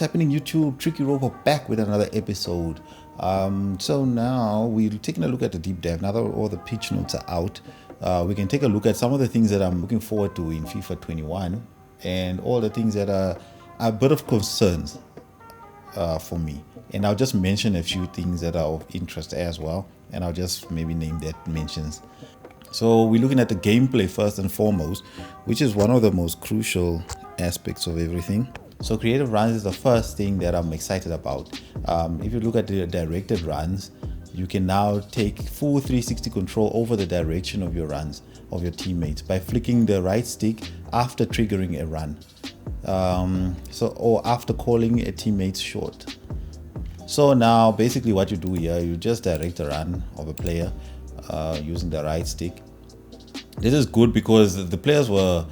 happening, YouTube? Tricky Rover back with another episode. So now we're taking a look at the deep dive. Now that all the pitch notes are out, we can take a look at some of the things that I'm looking forward to in FIFA 21 and all the things that are a bit of concerns for me. And I'll just mention a few things that are of interest as well, and I'll just maybe name that mentions. So we're looking at the gameplay first and foremost, which is one of the most crucial aspects of everything. So creative runs is the first thing that I'm excited about. If you look at the directed runs, you can now take full 360 control over the direction of your runs of your teammates by flicking the right stick after triggering a run, or after calling a teammate's shot. So now basically what you do here, you just direct a run of a player using the right stick. This is good because the players were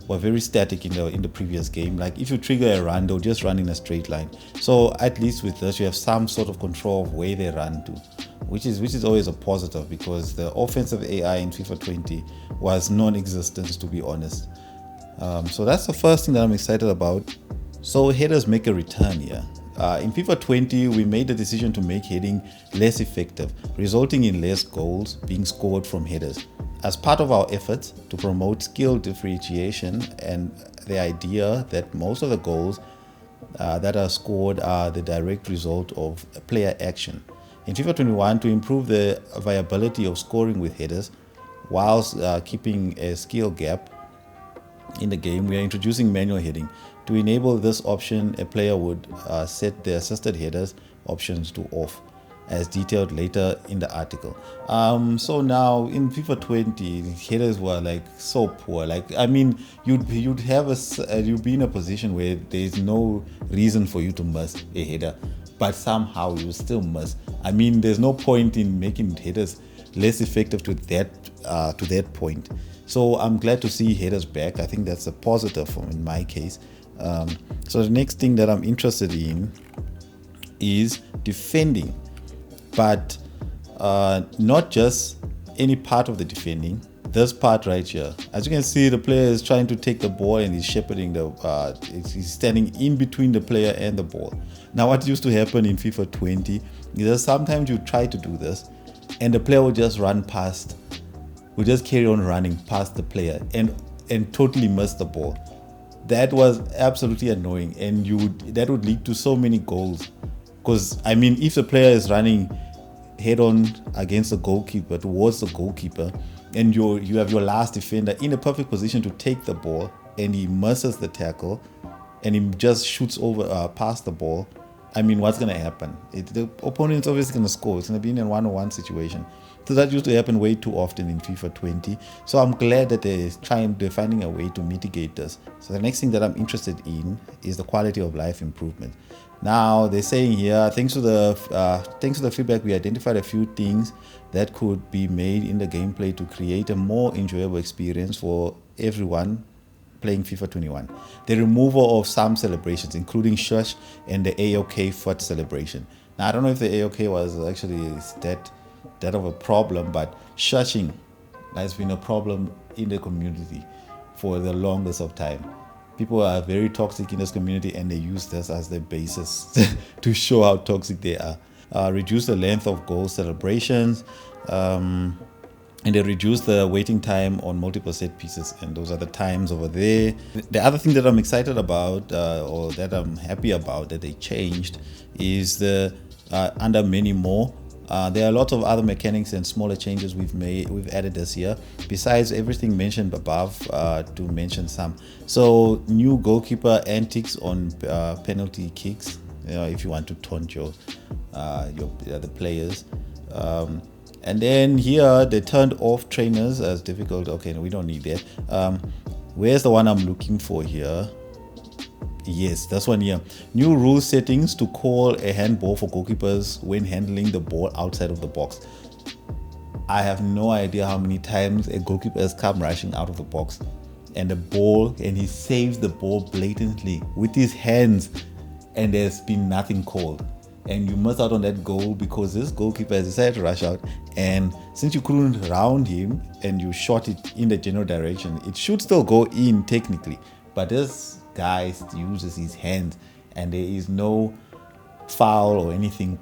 very static in the previous game. Like if you trigger a run, they'll just run in a straight line. So at least with this, you have some sort of control of where they run to, which is always a positive, because the offensive AI in FIFA 20 was non-existent, to be honest. So that's the first thing that I'm excited about. So headers make a return here. In FIFA 20, we made the decision to make heading less effective, resulting in less goals being scored from headers. As part of our efforts to promote skill differentiation and the idea that most of the goals that are scored are the direct result of player action. In FIFA 21, to improve the viability of scoring with headers whilst keeping a skill gap in the game, we are introducing manual heading. To enable this option, a player would set the assisted headers options to off, as detailed later in the article. So now in FIFA 20, headers were like so poor. Like, I mean, you'd be in a position where there's no reason for you to miss a header, but somehow you still miss. I mean, there's no point in making headers less effective to that point. So I'm glad to see headers back. I think that's a positive in my case. So the next thing that I'm interested in is defending, but not just any part of the defending. This part right here, as you can see, the player is trying to take the ball and he's shepherding he's standing in between the player and the ball. Now what used to happen in FIFA 20 is that sometimes you try to do this and the player will just carry on running past the player and totally miss the ball. That was absolutely annoying, and that would lead to so many goals. Because I mean, if the player is running head on against the goalkeeper, towards the goalkeeper, and you have your last defender in a perfect position to take the ball, and he misses the tackle and he just shoots over past the ball, I mean, what's going to happen? The opponent's obviously going to score. It's going to be in a 1-on-1 situation. So that used to happen way too often in FIFA 20. So I'm glad that they're finding a way to mitigate this. So the next thing that I'm interested in is the quality of life improvement. Now they're saying here, thanks to the feedback, we identified a few things that could be made in the gameplay to create a more enjoyable experience for everyone playing FIFA 21. The removal of some celebrations, including shush and the AOK foot celebration. Now I don't know if the AOK was actually that of a problem, but shushing has been a problem in the community for the longest of time. People are very toxic in this community, and they use this as their basis to show how toxic they are. Reduce the length of goal celebrations, and they reduce the waiting time on multiple set pieces, and those are the times over there. The other thing that I'm excited about, or that I'm happy about that they changed, is the under many more. There are lots of other mechanics and smaller changes we've added this year, besides everything mentioned above, to mention some. So new goalkeeper antics on penalty kicks, if you want to taunt the players. And then here they turned off trainers as difficult. Okay, no, we don't need that. Where's the one I'm looking for here? Yes, that's one here. New rule settings to call a handball for goalkeepers when handling the ball outside of the box. I have no idea how many times a goalkeeper has come rushing out of the box and he saves the ball blatantly with his hands, and there's been nothing called. And you miss out on that goal because this goalkeeper has decided to rush out, and since you couldn't round him and you shot it in the general direction, it should still go in technically, but this guy uses his hands and there is no foul or anything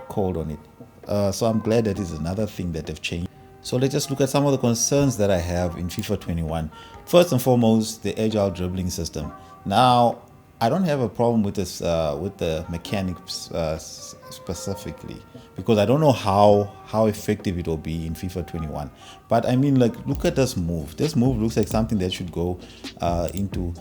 called on it. So I'm glad that is another thing that they've changed. So let's just look at some of the concerns that I have in FIFA 21. First and foremost, the agile dribbling system. Now, I don't have a problem with this, with the mechanics specifically, because I don't know how effective it will be in FIFA 21. But I mean, like, look at this move. This move looks like something that should go into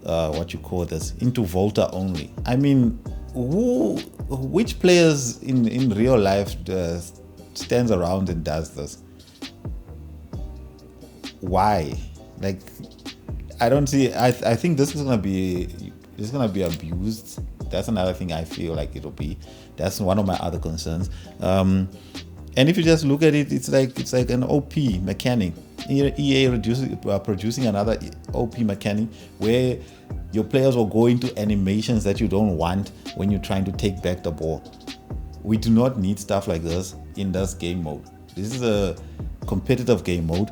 what you call this, into Volta only. I mean, which players in real life stands around and does this? Why? Like, I don't see. I think this is gonna be abused. That's another thing I feel like it'll be. That's one of my other concerns. And if you just look at it, it's like an OP mechanic. EA producing another OP mechanic where your players will go into animations that you don't want when you're trying to take back the ball. We do not need stuff like this in this game mode. This is a competitive game mode,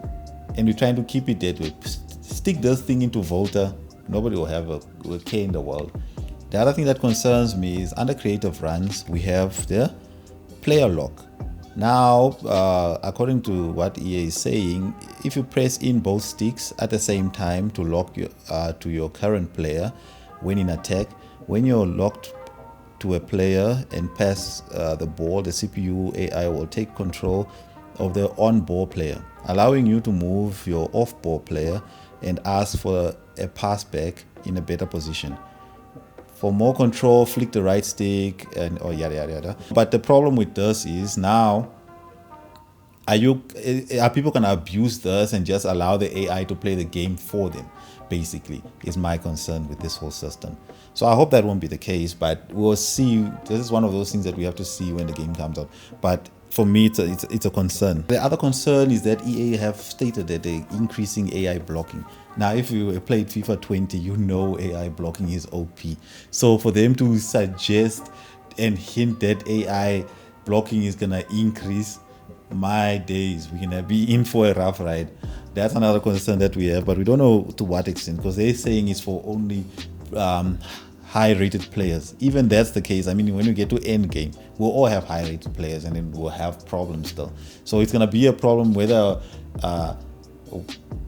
and we're trying to keep it that way. Stick this thing into Volta, nobody will have a care in the world. The other thing that concerns me is under creative runs, we have the player lock. Now, according to what EA is saying, if you press in both sticks at the same time to lock to your current player when in attack, when you're locked to a player and pass the ball, the CPU AI will take control of the on-ball player, allowing you to move your off-ball player and ask for a pass back in a better position. For more control, flick the right stick and yada yada yada. But the problem with this is now, are people gonna abuse this and just allow the AI to play the game for them? Basically, is my concern with this whole system. So I hope that won't be the case, but we'll see. This is one of those things that we have to see when the game comes out. But for me, it's a concern. The other concern is that EA have stated that they're increasing AI blocking. Now, if you played FIFA 20, you know AI blocking is OP. So for them to suggest and hint that AI blocking is gonna increase, my days, we're gonna be in for a rough ride. That's another concern that we have, but we don't know to what extent, because they're saying it's for only high-rated players. Even that's the case, I mean, when we get to end game, we'll all have high-rated players, and then we'll have problems still. So it's gonna be a problem whether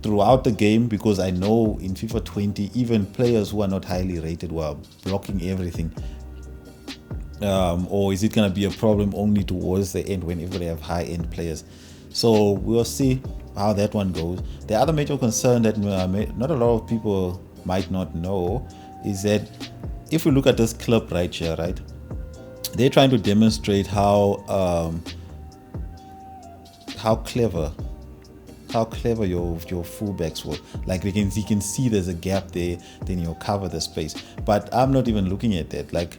throughout the game, because I know in FIFA 20, even players who are not highly rated were blocking everything. Or is it going to be a problem only towards the end whenever they have high-end players? So we'll see how that one goes. The other major concern that not a lot of people might not know is that if we look at this clip right here, right, they're trying to demonstrate how clever your fullbacks were. Like you can see there's a gap there, then you'll cover the space. But I'm not even looking at that. Like,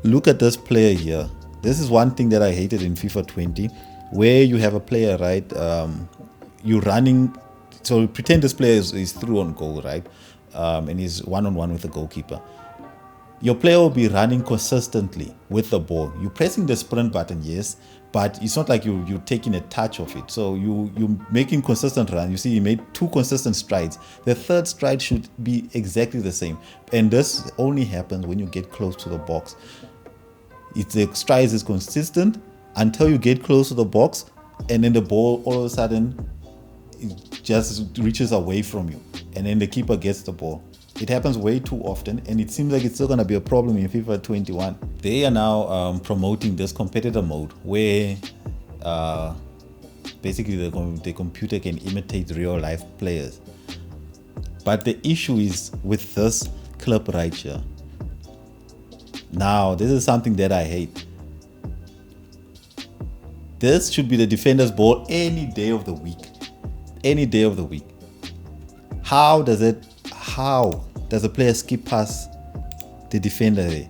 look at this player here. This is one thing that I hated in FIFA 20, where you have a player, right? You're running. So pretend this player is through on goal, right? And he's one-on-one with the goalkeeper. Your player will be running consistently with the ball. You're pressing the sprint button, yes, but it's not like you're taking a touch of it. So you're making consistent run. You see, he made 2 consistent strides. The third stride should be exactly the same. And this only happens when you get close to the box. The strides is consistent until you get close to the box, and then the ball all of a sudden it just reaches away from you, and then the keeper gets the ball. It happens way too often, and it seems like it's still going to be a problem in FIFA 21. They are now promoting this competitor mode where basically the computer can imitate real life players. But the issue is with this clip right here. Now, this is something that I hate. This should be the defender's ball any day of the week. Any day of the week. How does a player skip past the defender there?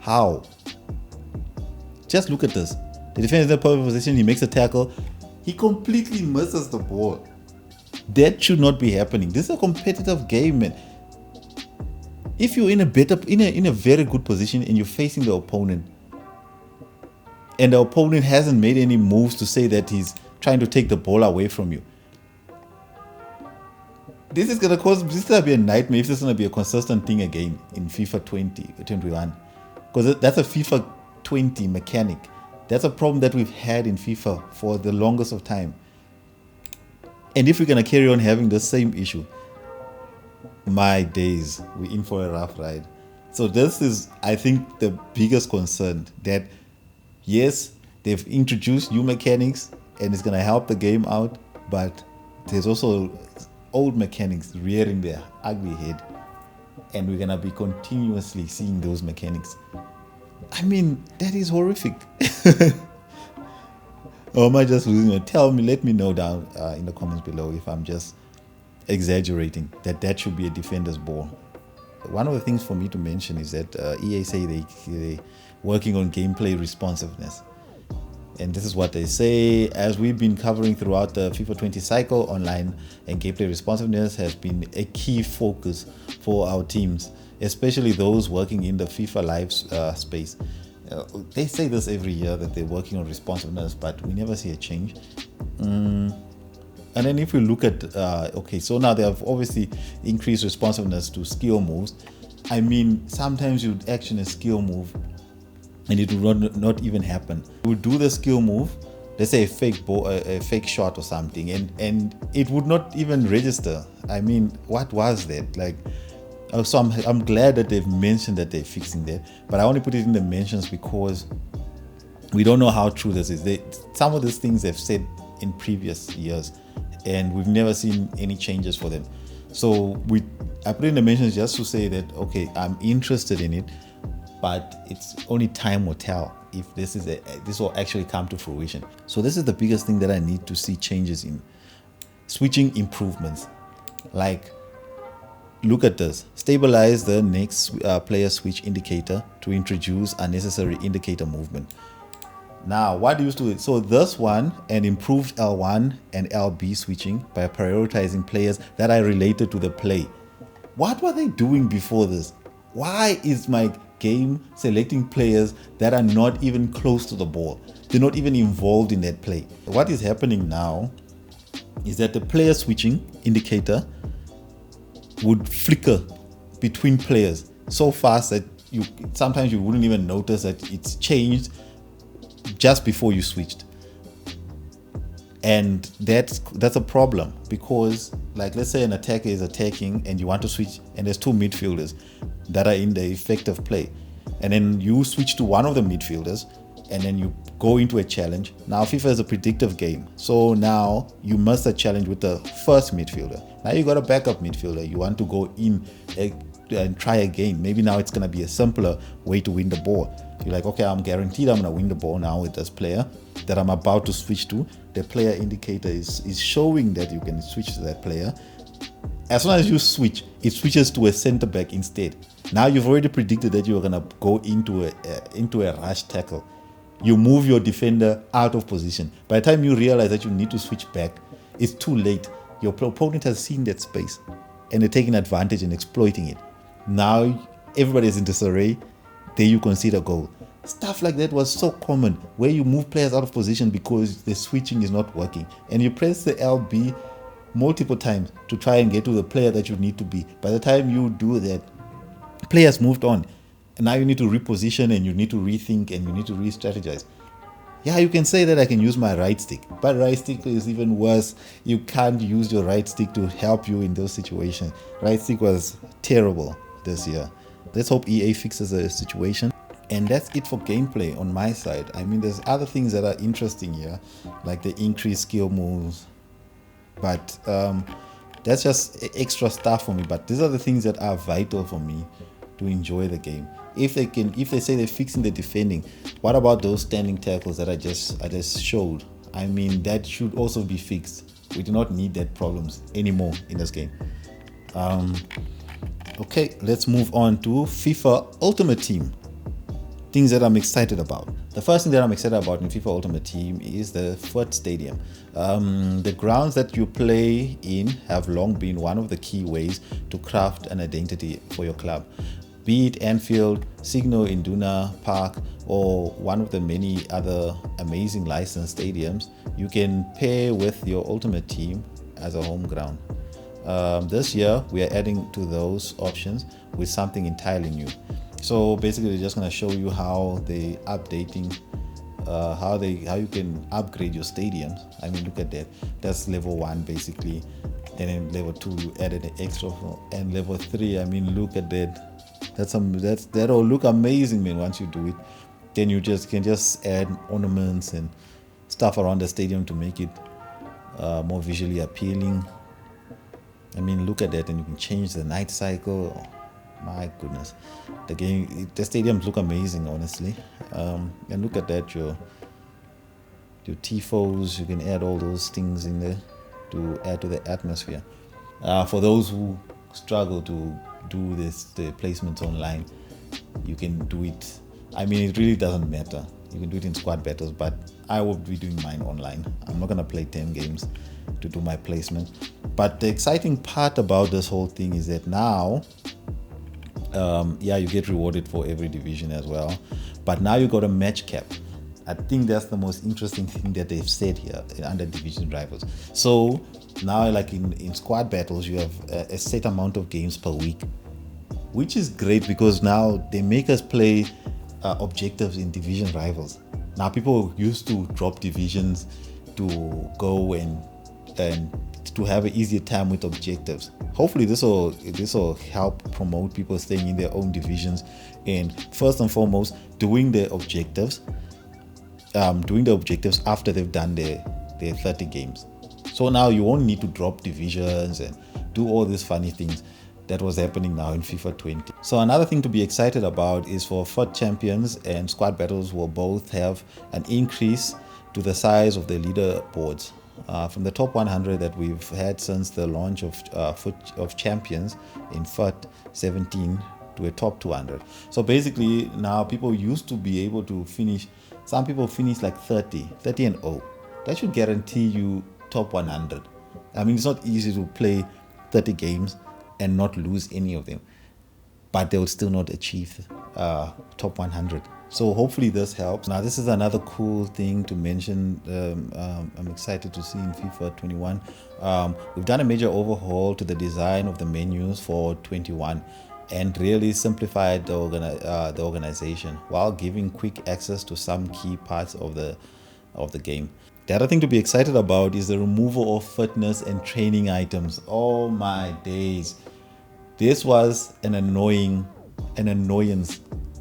How? Just look at this. The defender is in a perfect position, he makes a tackle, he completely misses the ball. That should not be happening. This is a competitive game, man. If you're in a very good position and you're facing the opponent, and the opponent hasn't made any moves to say that he's trying to take the ball away from you, this is gonna be a nightmare if this is gonna be a consistent thing again in FIFA 2021, because that's a FIFA 20 mechanic. That's a problem that we've had in FIFA for the longest of time. And if we're gonna carry on having the same issue, my days, we're in for a rough ride. So this is, I think, the biggest concern, that yes, they've introduced new mechanics and it's gonna help the game out, but there's also old mechanics rearing their ugly head, and we're gonna be continuously seeing those mechanics. I mean, that is horrific. Or am I just losing it? Tell me, let me know down in the comments below if I'm just exaggerating, that should be a defender's ball. One of the things for me to mention is that EA say they're working on gameplay responsiveness. And this is what they say: as we've been covering throughout the FIFA 20 cycle, online and gameplay responsiveness has been a key focus for our teams, especially those working in the FIFA Live space. They say this every year, that they're working on responsiveness, but we never see a change. And then if we look at, okay, so now they have obviously increased responsiveness to skill moves. I mean, sometimes you'd action a skill move and it would not even happen. You would do the skill move, let's say a fake ball, a fake shot or something, and it would not even register. I mean, what was that? Like, so I'm glad that they've mentioned that they're fixing that, but I only put it in the mentions because we don't know how true this is. Some of these things they've said in previous years, and we've never seen any changes for them. So I put in the mentions just to say that, okay, I'm interested in it, but it's only time will tell if this will actually come to fruition. So this is the biggest thing that I need to see changes in. Switching improvements. Like, look at this. Stabilize the next player switch indicator to introduce unnecessary indicator movement. Now, what used to it? So this one, and improved L1 and LB switching by prioritizing players that are related to the play. What were they doing before this? Why is my game selecting players that are not even close to the ball? They're not even involved in that play. What is happening now is that the player switching indicator would flicker between players so fast that sometimes you wouldn't even notice that it's changed just before you switched. And that's a problem, because, like, let's say an attacker is attacking and you want to switch, and there's two midfielders that are in the effective play, and then you switch to one of the midfielders and then you go into a challenge. Now FIFA is a predictive game, so now you must have challenge with the first midfielder. Now you got a backup midfielder, you want to go in and try again. Maybe now it's going to be a simpler way to win the ball. You're like, okay, I'm guaranteed I'm going to win the ball now with this player that I'm about to switch to. The player indicator is showing that you can switch to that player. As soon as you switch, it switches to a center back instead. Now you've already predicted that you're going to go into a rush tackle. You move your defender out of position. By the time you realize that you need to switch back, it's too late. Your opponent has seen that space and they're taking advantage and exploiting it. Now everybody is in disarray. There you concede a goal. Stuff like that was so common, where you move players out of position because the switching is not working, and you press the LB multiple times to try and get to the player that you need to be. By the time you do that, players moved on, and now you need to reposition and you need to rethink and you need to re-strategize. Yeah, you can say that I can use my right stick, but right stick is even worse. You can't use your right stick to help you in those situations. Right stick was terrible this year. Let's hope EA fixes the situation. And that's it for gameplay on my side. I mean, there's other things that are interesting here, like the increased skill moves, but that's just extra stuff for me. But these are the things that are vital for me to enjoy the game. If they say they're fixing the defending, what about those standing tackles that I just showed? I mean, that should also be fixed. We do not need that problems anymore in this game. Okay, let's move on to FIFA Ultimate Team. Things that I'm excited about. The first thing that I'm excited about in FIFA Ultimate Team is the FUT Stadium. The grounds that you play in have long been one of the key ways to craft an identity for your club. Be it Anfield, Signal Iduna Park, or one of the many other amazing licensed stadiums, you can pair with your Ultimate Team as a home ground. This year we are adding to those options with something entirely new. So basically, they're just going to show you how they updating, how you can upgrade your stadiums. I mean, look at that. That's level 1 basically. And then level 2 you added an extra, and level 3. I mean, look at that. That'll look amazing, man. Once you do it, then you can just add ornaments and stuff around the stadium to make it more visually appealing. I mean, look at that, and you can change the night cycle. Oh, my goodness, the stadiums look amazing, honestly. And look at that, your tifos. You can add all those things in there to add to the atmosphere. For those who struggle to do the placements online, you can do it. I mean, it really doesn't matter. You can do it in squad battles, but I will be doing mine online. I'm not gonna play 10 games to do my placement. But the exciting part about this whole thing is that now, you get rewarded for every division as well. But now you got a match cap. I think that's the most interesting thing that they've said here under division rivals. So now, like in squad battles, you have a set amount of games per week, which is great because now they make us play objectives in division rivals. Now people used to drop divisions to go and to have an easier time with objectives. Hopefully this will help promote people staying in their own divisions, and first and foremost doing the objectives after they've done their 30 games. So now you won't need to drop divisions and do all these funny things that was happening now in FIFA 20. So another thing to be excited about is for FUT champions and squad battles will both have an increase to the size of the leaderboards. From the top 100 that we've had since the launch of champions in FUT 17 to a top 200. So basically now people used to be able to finish, some people finish like 30 and 0. That should guarantee you top 100. I mean, it's not easy to play 30 games and not lose any of them, but they will still not achieve top 100. So hopefully this helps. Now this is another cool thing to mention. I'm excited to see in FIFA 21. We've done a major overhaul to the design of the menus for 21 and really simplified the organization while giving quick access to some key parts of the game. The other thing to be excited about is the removal of fitness and training items. Oh my days. This was an annoyance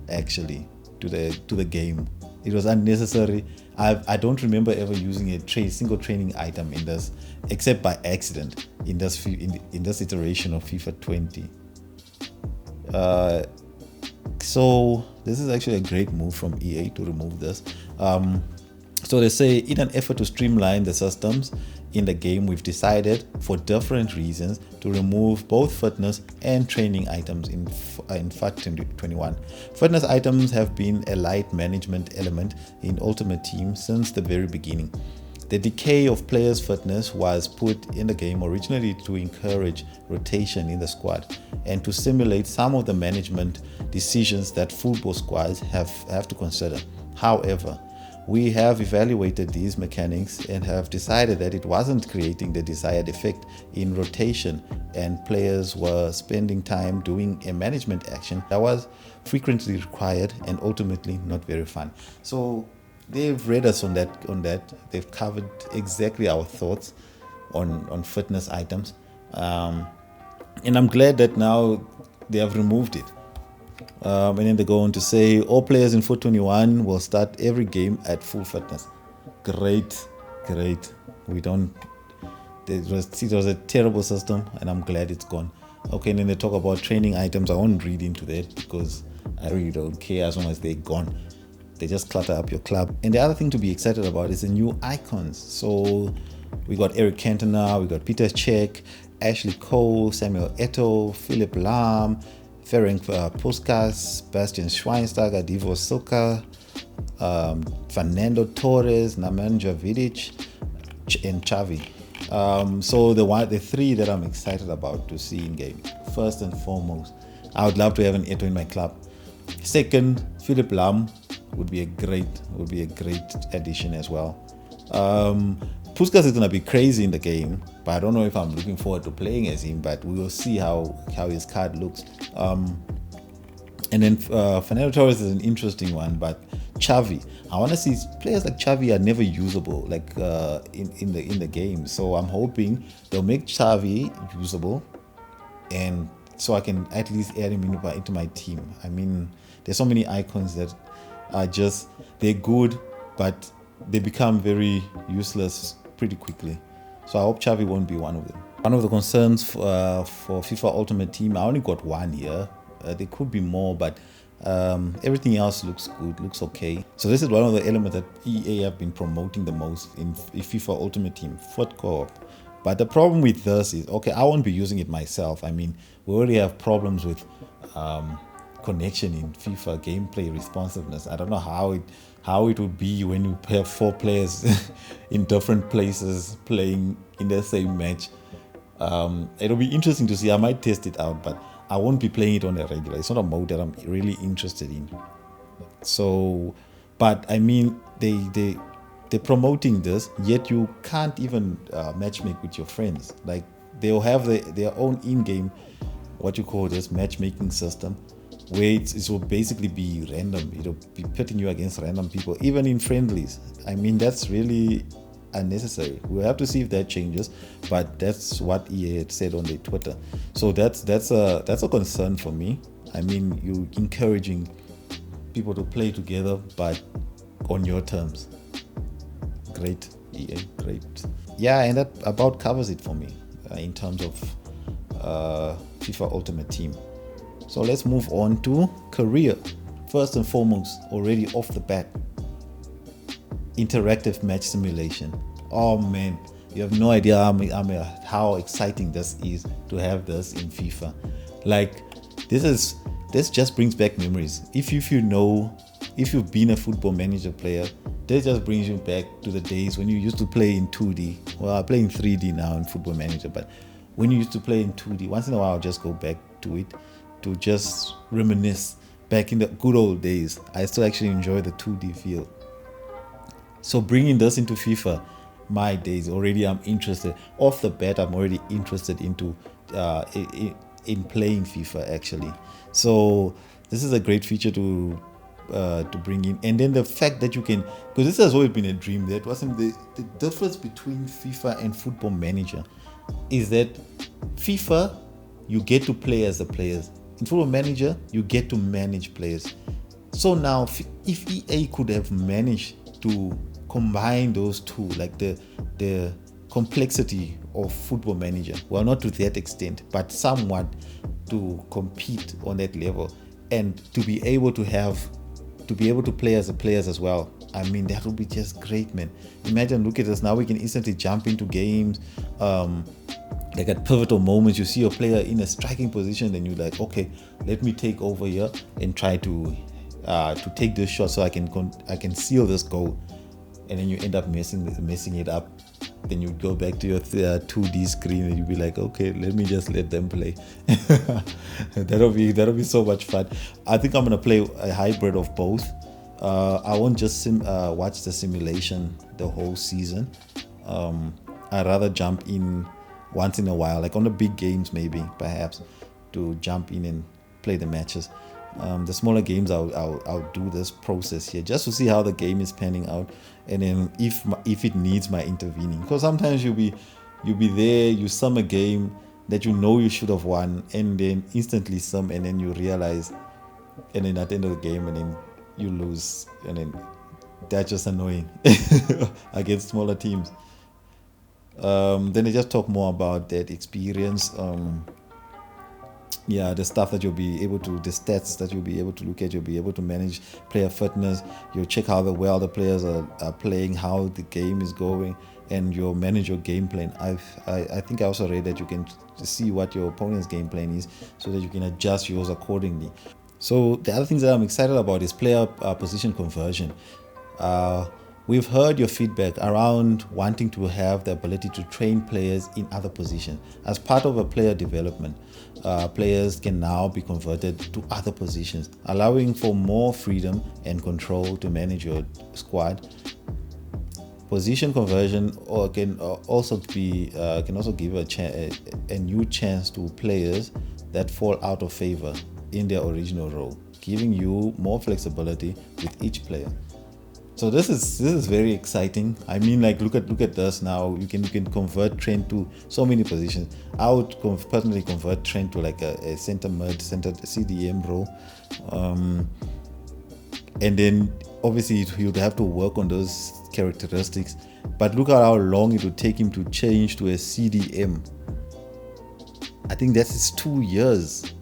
actually to the game. It was unnecessary. I don't remember ever using a single training item in this, except by accident in this iteration of FIFA 20. So this is actually a great move from EA to remove this. So they say, in an effort to streamline the systems in the game, we've decided for different reasons to remove both fitness and training items in FUT 21. Fitness items have been a light management element in Ultimate Team since the very beginning. The decay of players' fitness was put in the game originally to encourage rotation in the squad and to simulate some of the management decisions that football squads have to consider. However, we have evaluated these mechanics and have decided that it wasn't creating the desired effect in rotation, and players were spending time doing a management action that was frequently required and ultimately not very fun. So they've read us on that. They've covered exactly our thoughts on fitness items, and I'm glad that now they have removed it. And then they go on to say all players in FUT 21 will start every game at full fitness. Great. It was a terrible system, and I'm glad it's gone. Okay, and then they talk about training items. I won't read into that because I really don't care as long as they're gone. They just clutter up your club. And the other thing to be excited about is the new icons. So we got Eric Cantona, we got Peter Cech, Ashley Cole, Samuel Eto'o, Philip Lahm, Ferenc Puskas, Bastian Schweinsteiger, Divo Silka, Fernando Torres, Nemanja Vidic, and Xavi. So the three that I'm excited about to see in game. First and foremost, I would love to have an Eto'o in my club. Second, Philip Lahm would be a great addition as well. Puskas is gonna be crazy in the game, but I don't know if I'm looking forward to playing as him, but we will see how his card looks. And then Fernando Torres is an interesting one, but Xavi, I want to see players like Xavi are never usable like in the game, so I'm hoping they'll make Xavi usable, and so I can at least add him into my team. I mean, there's so many icons that are they're good, but they become very useless pretty quickly. So I hope Xavi won't be one of them. One of the concerns for FIFA Ultimate Team, I only got one here. There could be more, but everything else looks good, looks okay. So this is one of the elements that EA have been promoting the most in FIFA Ultimate Team, foot co-op. But the problem with this is, okay, I won't be using it myself. I mean, we already have problems with connection in FIFA gameplay responsiveness. I don't know how it would be when you have 4 players in different places playing in the same match. It'll be interesting to see. I might test it out, but I won't be playing it on a regular. It's not a mode that I'm really interested in. So, but I mean, they're promoting this, yet you can't even matchmake with your friends. Like, they'll have their own in-game, what you call this, matchmaking system, where it will basically be random. It'll be pitting you against random people, even in friendlies. I mean, that's really unnecessary. We'll have to see if that changes, but that's what EA had said on their Twitter. So that's a concern for me. I mean, you encouraging people to play together, but on your terms. Great, EA, great. Yeah, and that about covers it for me in terms of FIFA Ultimate Team. So let's move on to career. First and foremost, already off the bat, interactive match simulation. Oh man, you have no idea how exciting this is to have this in FIFA. Like, this just brings back memories. If you've been a Football Manager player, this just brings you back to the days when you used to play in 2D. Well, I play in 3D now in Football Manager, but when you used to play in 2D, once in a while I'll just go back to it to just reminisce back in the good old days. I still actually enjoy the 2D feel. So bringing this into FIFA, my days, already I'm interested. Off the bat, I'm already interested into in playing FIFA actually. So this is a great feature to bring in. And then the fact that you can, because this has always been a dream, that wasn't the difference between FIFA and Football Manager is that FIFA, you get to play as the players. In Football Manager, you get to manage players. So now, if EA could have managed to combine those two, like the complexity of Football Manager, well, not to that extent, but somewhat to compete on that level, and to be able to play as the players as well. I mean, that would be just great, man. Imagine, look at us now, we can instantly jump into games. Like at pivotal moments, you see a player in a striking position, then you're like, okay, let me take over here and try to take this shot so I can seal this goal, and then you end up messing it up. Then you go back to your 2D screen and you'll be like, okay, let me just let them play. that'll be so much fun. I think I'm gonna play a hybrid of both. I won't just watch the simulation the whole season. I'd rather jump in once in a while, like on the big games maybe, perhaps, to jump in and play the matches. The smaller games, I'll do this process here just to see how the game is panning out, and then if it needs my intervening, because sometimes you'll be there, you sum a game that you know you should have won, and then instantly sum, and then you realize, and then at the end of the game, and then you lose, and then that's just annoying against smaller teams. Then they just talk more about that experience. The stuff that you'll be able to, the stats that you'll be able to look at, you'll be able to manage player fitness, you'll check how well the players are playing, how the game is going, and you'll manage your game plan. I think I also read that you can see what your opponent's game plan is so that you can adjust yours accordingly. So the other things that I'm excited about is player position conversion. We've heard your feedback around wanting to have the ability to train players in other positions. As part of a player development, players can now be converted to other positions, allowing for more freedom and control to manage your squad. Position conversion can also give a new chance to players that fall out of favor in their original role, giving you more flexibility with each player. So this is very exciting. I mean, like, look at this now. You can convert Trent to so many positions. I would personally convert Trent to like a center mid, center CDM role, and then obviously you'd have to work on those characteristics. But look at how long it would take him to change to a CDM. I think that is 2 years,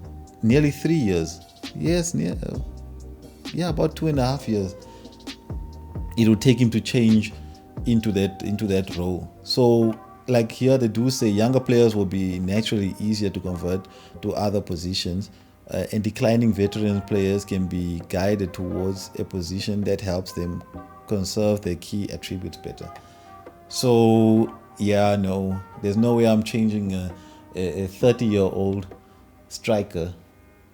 nearly 3 years. Yes, about 2.5 years. It would take him to change into that role. So, like here, they do say younger players will be naturally easier to convert to other positions, and declining veteran players can be guided towards a position that helps them conserve their key attributes better. So, no, there's no way I'm changing a 30-year-old striker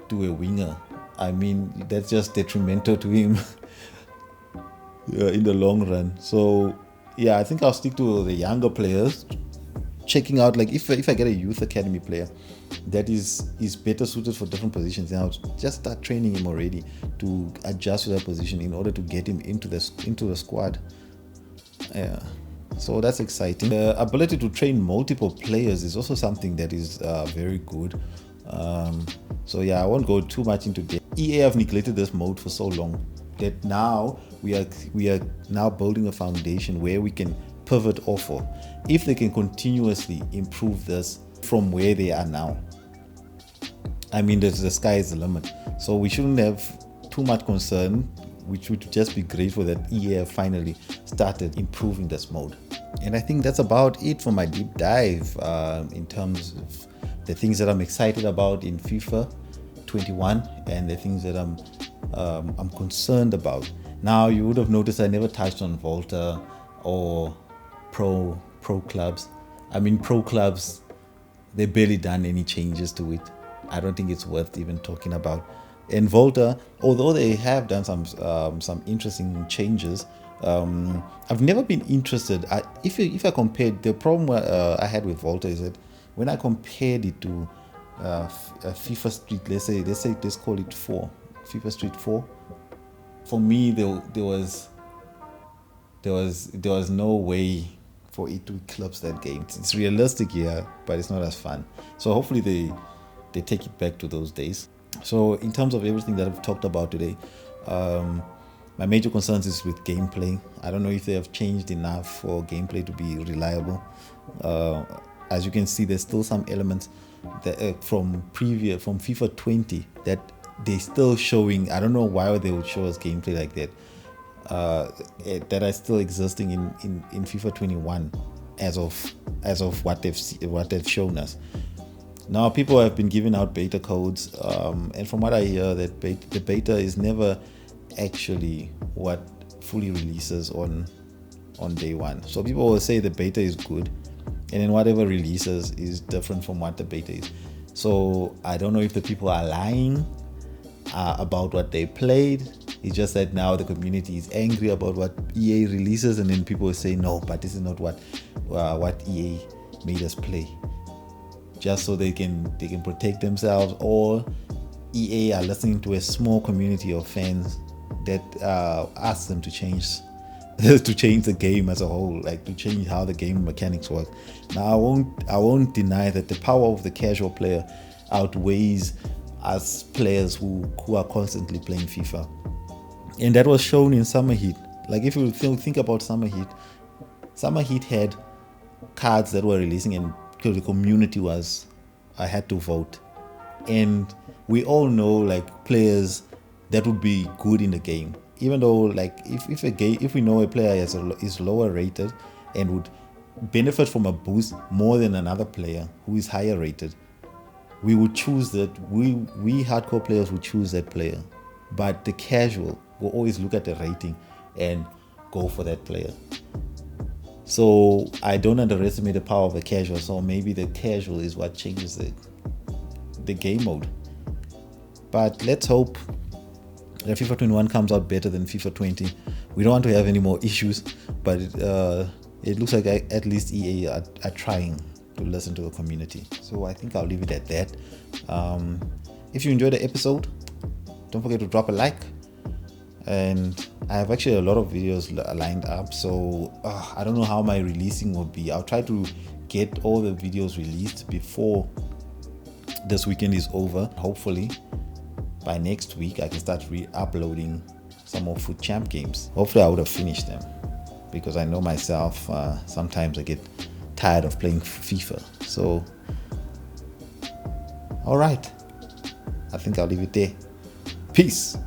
to a winger. I mean, that's just detrimental to him in the long run. So, I think I'll stick to the younger players. Checking out, like, if I get a youth academy player that is better suited for different positions, then I'll just start training him already to adjust to that position in order to get him into the squad. So that's exciting. The ability to train multiple players is also something that is very good. So I won't go too much into depth. EA have neglected this mode for so long that now we are now building a foundation where we can pivot off of. If they can continuously improve this from where they are now, I mean, the sky is the limit. So we shouldn't have too much concern, which would just be grateful that EA have finally started improving this mode. And I think that's about it for my deep dive in terms of the things that I'm excited about in FIFA 21 and the things that I'm concerned about. Now, you would have noticed I never touched on Volta or Pro Clubs. I mean, Pro Clubs, they barely done any changes to it. I don't think it's worth even talking about. And Volta, although they have done some interesting changes, I've never been interested. If I compared, the problem I had with Volta is that when I compared it to FIFA Street, let's call it 4, FIFA Street 4. For me, there was no way for it to eclipse that game. It's realistic, but it's not as fun. So hopefully they take it back to those days. So in terms of everything that I've talked about today, my major concerns is with gameplay. I don't know if they have changed enough for gameplay to be reliable. As you can see, there's still some elements that, from FIFA 20 that they're still showing. I don't know why they would show us gameplay like that. That are still existing in FIFA 21 as of what they've shown us. Now, people have been giving out beta codes, and from what I hear, that the beta is never actually what fully releases on day one. So people will say the beta is good, and then whatever releases is different from what the beta is. So I don't know if the people are lying about what they played. It's just that now the community is angry about what EA releases, and then people will say no, but this is not what EA made us play, just so they can protect themselves, or EA are listening to a small community of fans that ask them to change the game as a whole, like to change how the game mechanics work. Now I won't deny that the power of the casual player outweighs us players who are constantly playing FIFA, and that was shown in Summer Heat. Like, if you think about Summer Heat had cards that were releasing, and because the community I had to vote, and we all know, like, players that would be good in the game, even though, like, if we know a player is lower rated and would benefit from a boost more than another player who is higher rated, we would choose that. We hardcore players would choose that player, but the casual will always look at the rating and go for that player. So I don't underestimate the power of the casual. So maybe the casual is what changes the game mode. But let's hope that FIFA 21 comes out better than FIFA 20. We don't want to have any more issues but it looks like at least EA are trying to listen to the community. So I think I'll leave it at that. If you enjoyed the episode, don't forget to drop a like. And I have actually a lot of videos lined up, so I don't know how my releasing will be. I'll try to get all the videos released before this weekend is over. Hopefully by next week I can start re-uploading some more Foot Champ games. Hopefully I would have finished them, because I know myself, sometimes I get tired of playing FIFA. So alright, I think I'll leave it there. Peace.